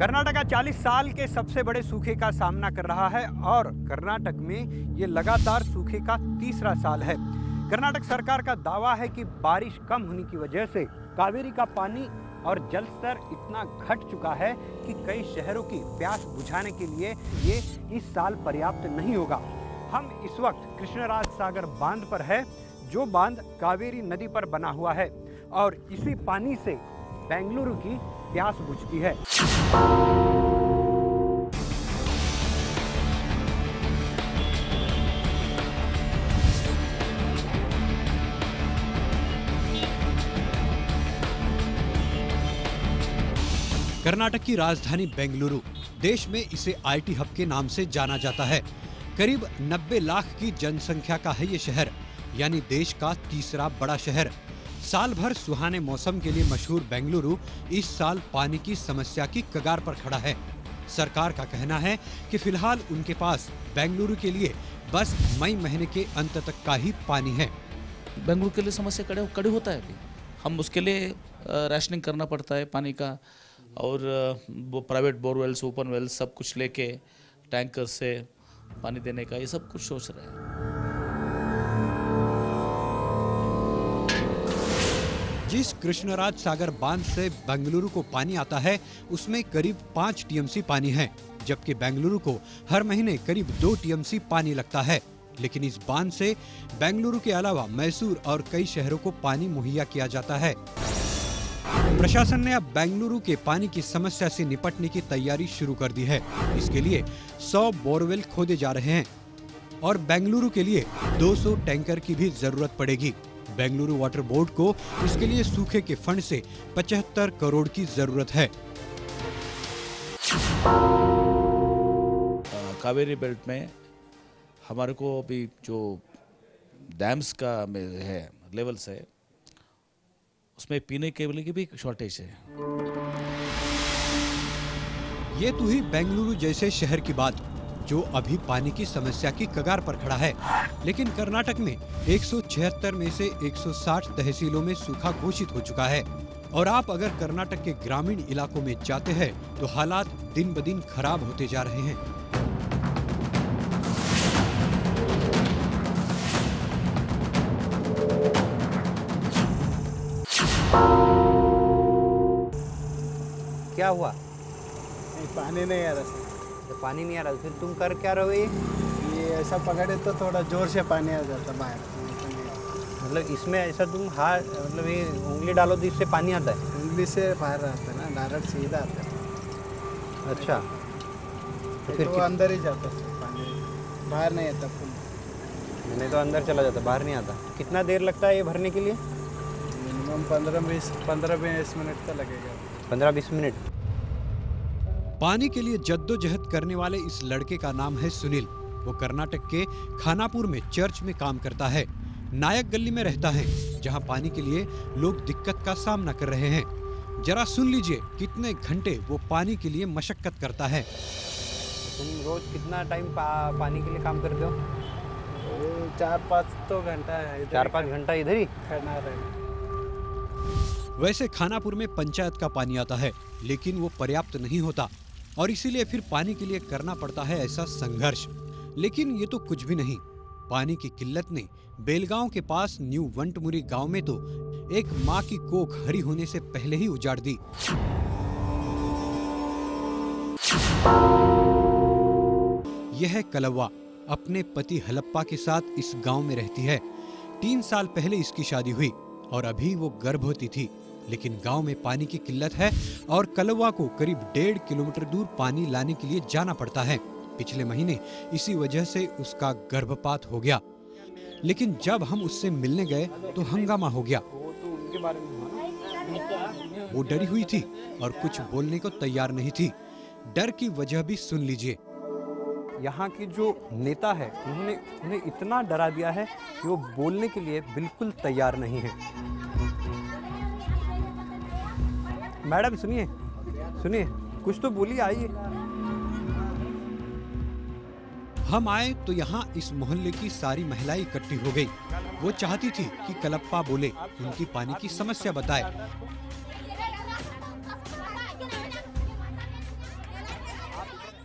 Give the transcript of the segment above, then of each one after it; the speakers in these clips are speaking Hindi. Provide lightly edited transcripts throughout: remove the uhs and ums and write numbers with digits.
कर्नाटक 40 साल के सबसे बड़े सूखे का सामना कर रहा है और कर्नाटक में ये लगातार सूखे का तीसरा साल है। कर्नाटक सरकार का दावा है कि बारिश कम होने की वजह से कावेरी का पानी और जल स्तर इतना घट चुका है कि कई शहरों की प्यास बुझाने के लिए ये इस साल पर्याप्त नहीं होगा। हम इस वक्त कृष्णराज सागर बांध पर है, जो बांध कावेरी नदी पर बना हुआ है और इसी पानी से बेंगलुरु की प्यास बुझती है। कर्नाटक की राजधानी बेंगलुरु, देश में इसे आईटी हब के नाम से जाना जाता है। करीब 90 लाख की जनसंख्या का है ये शहर, यानी देश का तीसरा बड़ा शहर। साल भर सुहाने मौसम के लिए मशहूर बेंगलुरु इस साल पानी की समस्या की कगार पर खड़ा है। सरकार का कहना है कि फिलहाल उनके पास बेंगलुरु के लिए बस मई महीने के अंत तक का ही पानी है। बेंगलुरु के लिए समस्या कड़ी होता है अभी। हम उसके लिए राशनिंग करना पड़ता है पानी का, और वो प्राइवेट बोरवेल्स, ओपन वेल्स सब कुछ लेके टैंकर से पानी देने का ये सब कुछ सोच रहे हैं। जिस कृष्णराज सागर बांध से बेंगलुरु को पानी आता है उसमें करीब 5 टीएमसी पानी है, जबकि बेंगलुरु को हर महीने करीब 2 टीएमसी पानी लगता है। लेकिन इस बांध से बेंगलुरु के अलावा मैसूर और कई शहरों को पानी मुहैया किया जाता है। प्रशासन ने अब बेंगलुरु के पानी की समस्या से निपटने की तैयारी शुरू कर दी है। इसके लिए 100 बोरवेल खोदे जा रहे हैं और बेंगलुरु के लिए 200 टैंकर की भी जरूरत पड़ेगी। बेंगलुरु वाटर बोर्ड को इसके लिए सूखे के फंड से 75 करोड़ की जरूरत है। कावेरी बेल्ट में हमारे को अभी जो डैम्स का है लेवल्स है, उसमें पीने के लिए की भी शॉर्टेज है। ये तो ही बेंगलुरु जैसे शहर की बात, जो अभी पानी की समस्या की कगार पर खड़ा है। लेकिन कर्नाटक में 176 में से 160 तहसीलों में सूखा घोषित हो चुका है। और आप अगर कर्नाटक के ग्रामीण इलाकों में जाते हैं तो हालात दिन ब दिन खराब होते जा रहे हैं। क्या हुआ? पानी नहीं आ रहा। पानी नहीं आ रहा, फिर तुम कर क्या रहे हो? ये ऐसा पकड़े तो थोड़ा जोर से पानी आ जाता बाहर। मतलब इसमें ऐसा तुम हाथ, मतलब ये उंगली डालो तो इससे पानी आता है? उंगली से बाहर आता है ना, डायरेक्ट सीधा आता है। अच्छा, तो फिर वो अंदर ही जाता है पानी, बाहर नहीं आता। नहीं तो अंदर चला जाता, बाहर नहीं आता। कितना देर लगता है ये भरने के लिए? मिनिमम 15-20 मिनट तो लगेगा। 15-20 मिनट। पानी के लिए जद्दोजहद करने वाले इस लड़के का नाम है सुनील। वो कर्नाटक के खानापुर में चर्च में काम करता है। नायक गली में रहता है, जहां पानी के लिए लोग दिक्कत का सामना कर रहे हैं। जरा सुन लीजिए कितने घंटे वो पानी के लिए मशक्कत करता है। तुम रोज कितना टाइम पानी के लिए काम करते हो? 4-5 तो घंटा है। 4-5 घंटा इधर ही खड़ा रहेगा। वैसे खानापुर में पंचायत का पानी आता है, लेकिन वो पर्याप्त नहीं होता और इसीलिए फिर पानी के लिए करना पड़ता है ऐसा संघर्ष। लेकिन ये तो कुछ भी नहीं। पानी की किल्लत ने बेलगांव के पास न्यू वंटमुरी गांव में तो एक मां की कोख हरी होने से पहले ही उजाड़ दी। यह है कलव्वा, अपने पति हलप्पा के साथ इस गांव में रहती है। 3 साल पहले इसकी शादी हुई और अभी वो गर्भवती थी। लेकिन गांव में पानी की किल्लत है और कलव्वा को करीब 1.5 किलोमीटर दूर पानी लाने के लिए जाना पड़ता है। पिछले महीने इसी वजह से उसका गर्भपात हो गया। लेकिन जब हम उससे मिलने गए तो हंगामा हो गया। वो डरी हुई थी और कुछ बोलने को तैयार नहीं थी। डर की वजह भी सुन लीजिए। यहाँ के जो नेता है उन्होंने उन्हें इतना डरा दिया है कि वो बोलने के लिए बिल्कुल तैयार नहीं है। मैडम सुनिए, सुनिए, कुछ तो बोलिए, आइए। हम आए तो यहाँ इस मोहल्ले की सारी महिलाएं इकट्ठी हो गई। वो चाहती थी कि कलप्पा बोले, उनकी पानी की समस्या बताए।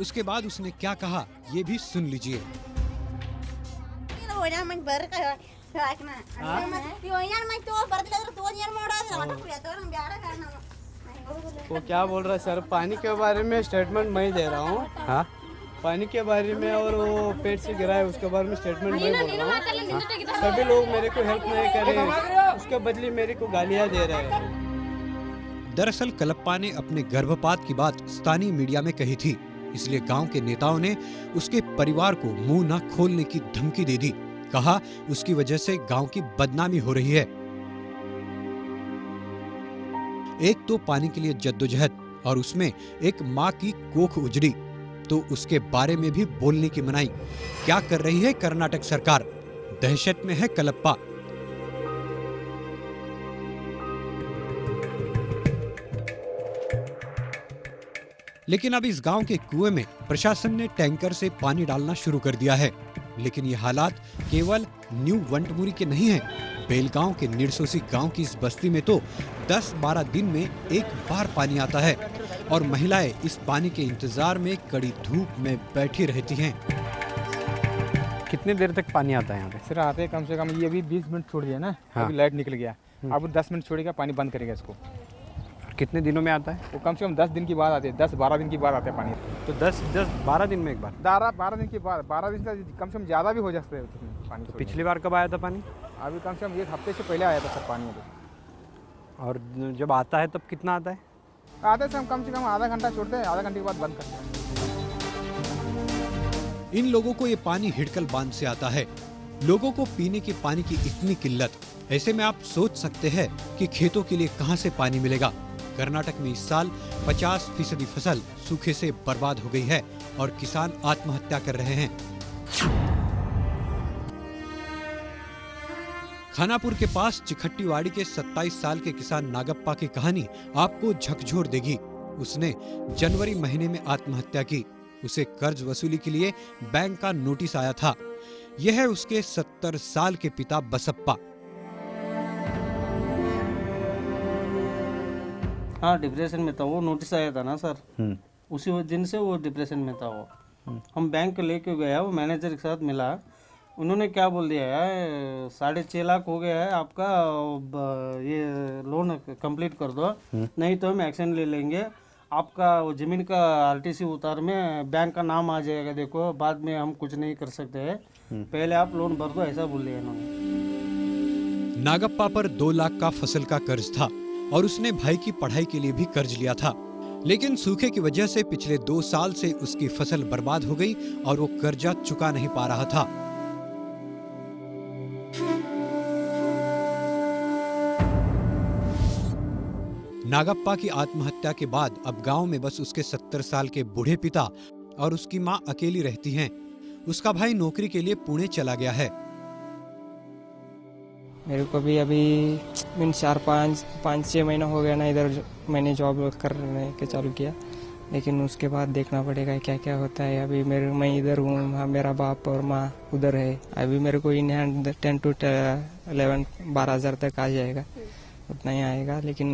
उसके बाद उसने क्या कहा ये भी सुन लीजिए। वो क्या बोल रहा है सर, पानी के बारे में स्टेटमेंट मैं दे रहा हूँ। हाँ, पानी के बारे में और वो पेट से गिरा है उसके बारे में स्टेटमेंट मैं बोल रहा हूँ। सभी लोग मेरे को हेल्प नहीं कर रहे, उसके बदले मेरे को गालियाँ दे रहे हैं। दरअसल कलप्पा ने अपने गर्भपात की बात स्थानीय मीडिया में कही थी, इसलिए गांव के नेताओं ने उसके परिवार को मुंह न खोलने की धमकी दे दी। कहा उसकी वजह से गांव की बदनामी हो रही है। एक तो पानी के लिए जद्दोजहद और उसमें एक माँ की कोख उजड़ी, तो उसके बारे में भी बोलने की मनाही। क्या कर रही है कर्नाटक सरकार? दहशत में है कलप्पा। लेकिन अब इस गांव के कुएं में प्रशासन ने टैंकर से पानी डालना शुरू कर दिया है। लेकिन ये हालात केवल न्यू वंटमुरी के नहीं हैं। बेलगांव के निरसोसी गांव की इस बस्ती में तो 10-12 दिन में एक बार पानी आता है और महिलाएं इस पानी के इंतजार में कड़ी धूप में बैठी रहती हैं। कितनी देर तक पानी आता है यहाँ पे? सर आते हैं कम से कम, ये अभी 20 मिनट छोड़ दिया ना। हाँ। अभी लाइट निकल गया, अब 10 मिनट छोड़ेगा, पानी बंद करेगा इसको। कितने दिनों में आता है? वो कम से कम 10 दिन की बाद आते हैं, 10-12 दिन की बाद आता है पानी। तो 10-12 दिन में एक बार? 12 दिन के बाद, 12 दिन से कम से कम ज़्यादा भी हो जाता है पानी। तो पिछली बार कब आया था पानी? अभी कम से कम 1 हफ्ते से पहले आया था सर पानी। अभी और जब आता है तब कितना आता है? आते से हम कम से कम आधा घंटा छोड़ते हैं, आधा घंटे के बाद बंद करते हैं। इन लोगों को ये पानी हिडकल बांध से आता है। लोगों को पीने के पानी की इतनी किल्लत, ऐसे में आप सोच सकते हैं कि खेतों के लिए कहां से पानी मिलेगा। कर्नाटक में इस साल 50% फसल सूखे से बर्बाद हो गई है और किसान आत्महत्या कर रहे हैं। खानापुर के पास चिखट्टीवाड़ी के 27 साल के किसान नागप्पा की कहानी आपको झकझोर देगी। उसने जनवरी महीने में आत्महत्या की। उसे कर्ज वसूली के लिए बैंक का नोटिस आया था। यह है उसके 70 साल के पिता बसप्पा। हाँ, डिप्रेशन में था वो। नोटिस आया था ना सर, उसी दिन से वो डिप्रेशन में था वो। हम बैंक लेके गया, वो मैनेजर के साथ मिला। उन्होंने क्या बोल दिया है, 6.5 लाख हो गया है आपका, ये लोन कंप्लीट कर दो, नहीं तो हम एक्शन ले लेंगे। आपका वो जमीन का आरटीसी उतार में बैंक का नाम आ जाएगा, देखो बाद में हम कुछ नहीं कर सकते हैं, पहले आप लोन भर दो, ऐसा बोल दिया इन्होंने। नागप्पा पर 2 लाख का फसल का कर्ज था और उसने भाई की पढ़ाई के लिए भी कर्ज लिया था। लेकिन सूखे की वजह से पिछले 2 साल से उसकी फसल बर्बाद हो गई और वो कर्जा चुका नहीं पा रहा था। नागप्पा की आत्महत्या के बाद अब गांव में बस उसके 70 साल के बूढ़े पिता और उसकी मां अकेली रहती हैं। उसका भाई नौकरी के लिए पुणे चला गया है। मेरे को भी अभी 4-5-6 महीना हो गया ना, इधर मैंने जॉब करने के चालू किया, लेकिन उसके बाद देखना पड़ेगा क्या क्या होता है। अभी मैं इधर हूँ, मेरा बाप और माँ उधर है। अभी मेरे को इन हैंड 10 to 11-12 हज़ार तक आ जाएगा, उतना ही आएगा। लेकिन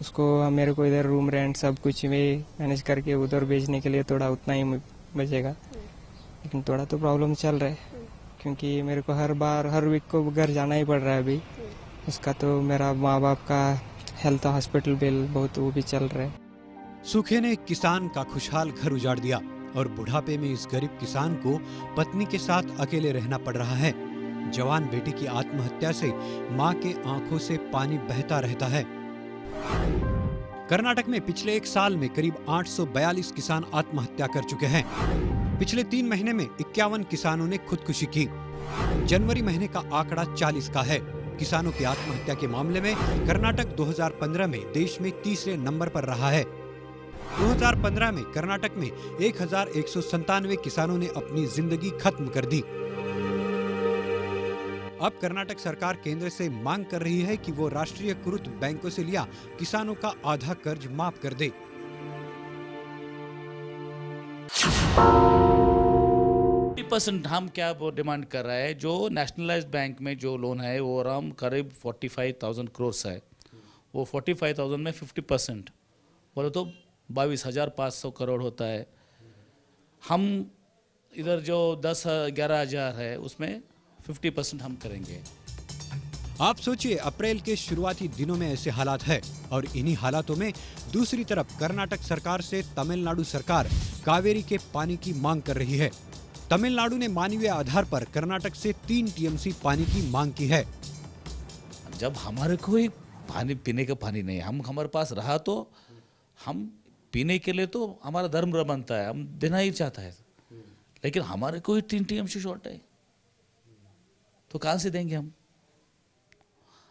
उसको मेरे को इधर रूम रेंट सब कुछ भी मैनेज करके उधर भेजने के लिए थोड़ा उतना ही बचेगा। लेकिन थोड़ा तो प्रॉब्लम चल रहा है, क्योंकि मेरे को हर वीक को घर जाना ही पड़ रहा है। अभी उसका तो मेरा माँ बाप का हेल्थ हॉस्पिटल बिल बहुत वो भी चल रहा है। सूखे ने किसान का खुशहाल घर उजाड़ दिया और बुढ़ापे में इस गरीब किसान को पत्नी के साथ अकेले रहना पड़ रहा है। जवान बेटी की आत्महत्या से मां के आंखों से पानी बहता रहता है। कर्नाटक में पिछले 1 साल में करीब 842 किसान आत्महत्या कर चुके हैं। पिछले 3 महीने में 51 किसानों ने खुदकुशी की। जनवरी महीने का आंकड़ा 40 का है। किसानों की आत्महत्या के मामले में कर्नाटक 2015 में देश में तीसरे नंबर पर रहा है। 2015 में कर्नाटक में 1197 किसानों ने अपनी जिंदगी खत्म कर दी। अब कर्नाटक सरकार केंद्र से मांग कर रही है कि वो राष्ट्रीयकृत बैंकों से लिया किसानों का आधा कर्ज माफ कर दे। % हम क्या वो डिमांड कर रहा है, जो नेशनलाइज्ड बैंक में जो लोन है वो अराउंड करीब 45,000 करोड़ है। वो 45,000 में 50% बोले तो 22,500 करोड़ होता है। हम इधर जो 10-11 हज़ार है उसमें 50% हम करेंगे। आप सोचिए, अप्रैल के शुरुआती दिनों में ऐसे हालात है और इन्हीं हालातों में दूसरी तरफ कर्नाटक सरकार से तमिलनाडु सरकार कावेरी के पानी की मांग कर रही है। तमिलनाडु ने मानवीय आधार पर कर्नाटक से 3 टीएमसी पानी की मांग की है। जब हमारे कोई पानी पीने का पानी नहीं, हम हमारे पास रहा तो हम पीने के लिए तो हमारा धर्म बनता है, हम देना ही चाहता है, लेकिन हमारे कोई 3 टीएमसी शॉर्ट है तो कहाँ से देंगे हम?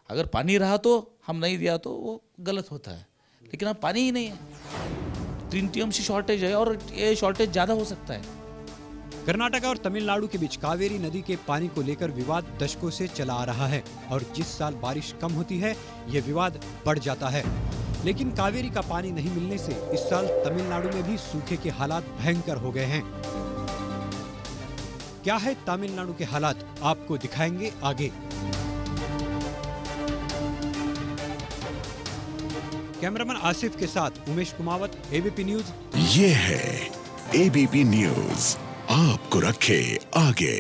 अगर पानी रहा तो हम नहीं दिया तो वो गलत होता है, लेकिन अब पानी ही नहीं है, 3 टीएमसी शॉर्टेज है और ये शॉर्टेज ज़्यादा हो सकता है। कर्नाटक और तमिलनाडु के बीच कावेरी नदी के पानी को लेकर विवाद दशकों से चला आ रहा है और जिस साल बारिश कम होती है ये विवाद बढ़ जाता है। लेकिन कावेरी का पानी नहीं मिलने से इस साल तमिलनाडु में भी सूखे के हालात भयंकर हो गए हैं। क्या है तमिलनाडु के हालात, आपको दिखाएंगे आगे। कैमरामैन आसिफ के साथ उमेश कुमावत, एबीपी न्यूज। ये है एबीपी न्यूज, आपको रखे आगे।